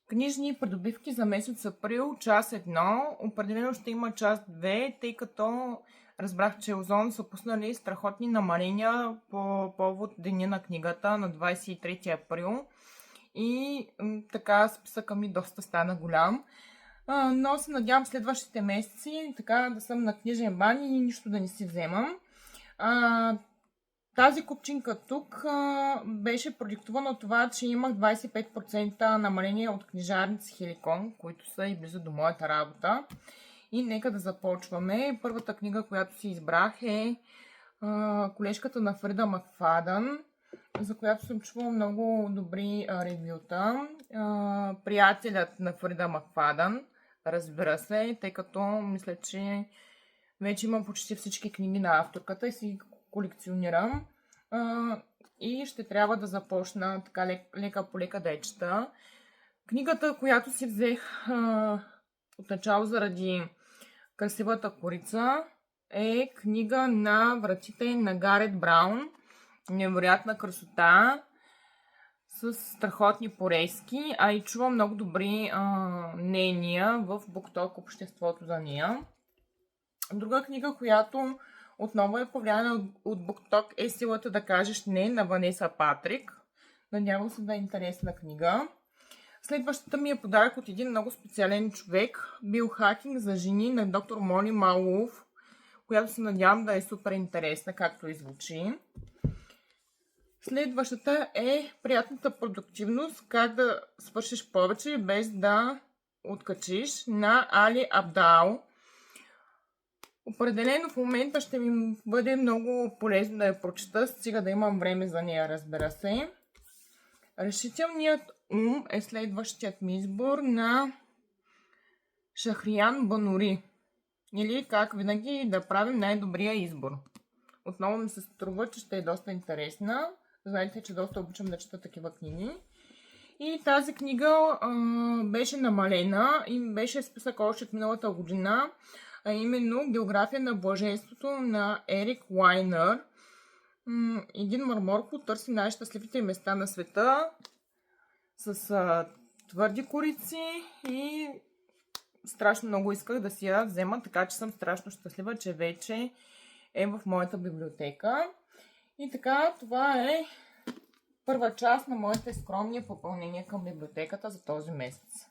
Книжни придобивки за месец април, част 1. Определено ще има част 2, тъй като разбрах, че Озон са пуснали страхотни намаления по повод Деня на книгата на 23 април. И така списъка ми доста стана голям. Но се надявам следващите месеци така да съм на книжен бан и нищо да не си вземам. Тази купчинка тук беше продиктувана от това, че имах 25% намаление от книжарници Хеликон, които са и близо до моята работа. И нека да започваме. Първата книга, която си избрах е Колежката на Фрида Макфадън, за която съм чувала много добри ревюта. Приятелят на Фрида Макфадън, разбира се, тъй като мисля, че вече имам почти всички книги на авторката и си колекционирам. И ще трябва да започна така лека по лека да я чета. Книгата, която си взех отначало заради красивата корица, е книга на Вратите на Гарет Браун. Невероятна красота, с страхотни порезки, а и чувам много добри мнения в BookTok обществото за нея. Друга книга, която отново е повлияна от BookTok, е Силата да кажеш не на Ванеса Патрик. Надявам се да е интересна книга. Следващата ми е подарък от един много специален човек. Биохакинг за жени на доктор Моли Малов, която се надявам да е супер интересна, както и звучи. Следващата е Приятната продуктивност, как да свършиш повече без да откачиш, на Али Абдал. Определено в момента ще ми бъде много полезно да я прочета, стига да имам време за нея, разбира се. Решителният ум е следващият ми избор на Шахриян Банури. Или как винаги да правим най-добрия избор. Отново ми се струва, че ще е доста интересна. Знаете, че доста обичам да чета такива книги. И тази книга беше намалена и беше списък още от миналата година, а именно География на блаженството на Ерик Уайнер. Един марморко търси най-щастливите места на света с твърди корици и страшно много исках да си я взема, така че съм страшно щастлива, че вече е в моята библиотека. И така, това е първа част на моите скромни попълнения към библиотеката за този месец.